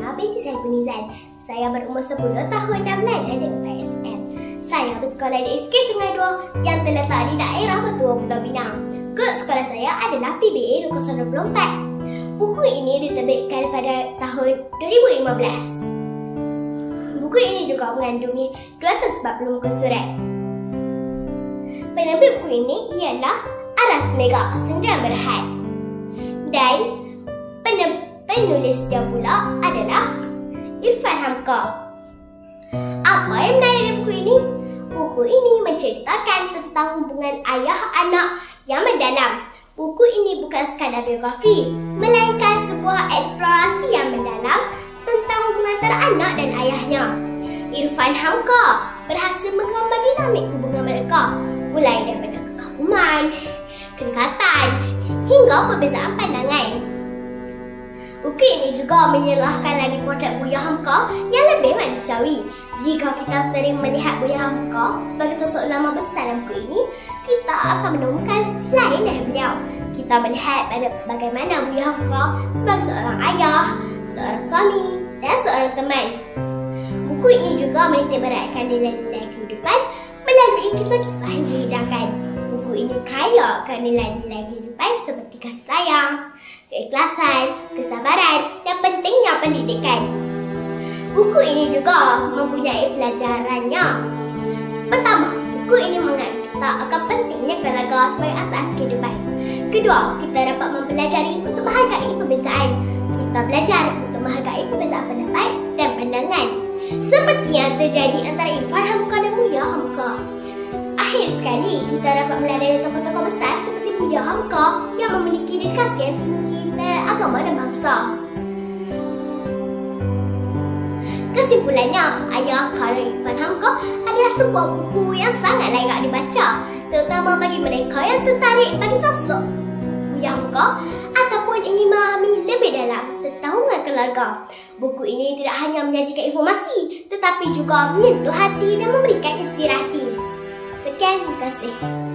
Fatimah binti Saifunizan. Saya berumur 10 tahun dan belajar di UPSM. Saya bersekolah di SK Sungai Dua yang terletak di daerah Batuan Pulau Pinang. Kod sekolah saya adalah PBA 024. Buku ini diterbitkan pada tahun 2015. Buku ini juga mengandungi 240 muka surat. Penerbit buku ini ialah Aras Mega Sendirian Berhad. Dan penulis dia pula adalah Irfan Hamka. Apa yang menarik dari buku ini? Buku ini menceritakan tentang hubungan ayah-anak yang mendalam. Buku ini bukan sekadar biografi, melainkan sebuah eksplorasi yang mendalam tentang hubungan antara anak dan ayahnya. Irfan Hamka berhasil menggambar dinamik hubungan mereka, mulai daripada kekaguman, kedekatan, hingga perbezaan pandangan. Buku ini juga menyelahkan lagi potret Buya Hamka yang lebih manusiawi. Jika kita sering melihat Buya Hamka sebagai sosok lama besar dalam buku ini, kita akan menemukan sisi lain dari beliau. Kita melihat bagaimana Buya Hamka sebagai seorang ayah, seorang suami dan seorang teman. Buku ini juga menitik beratkan nilai-nilai kehidupan melalui kisah-kisah yang dihidangkan. Buku ini kaya akan nilai-nilai kehidupan seperti kasih sayang, keikhlasan, kesabaran dan pentingnya pendidikan. Buku ini juga mempunyai pelajarannya. Pertama, buku ini mengajak kita akan pentingnya keluarga sebagai asas kehidupan. Kedua, kita dapat mempelajari untuk menghargai perbezaan. Kita belajar untuk menghargai perbezaan pendapat dan pandangan, seperti yang terjadi antara Irfan Hamka dan Buya Hamka. Akhir sekali, kita dapat meladeni tokoh-tokoh besar seperti Buya Hamka yang memiliki dedikasi yang tinggi terhadap agama dan bangsa. Kesimpulannya, Ayah karya Irfan Hamka adalah sebuah buku yang sangat layak dibaca, terutama bagi mereka yang tertarik bagi sosok Buya Hamka ataupun ingin memahami lebih dalam tentang hubungan keluarga. Buku ini tidak hanya menyajikan informasi, tetapi juga menyentuh hati dan memberikan inspirasi. Sekian, terima kasih.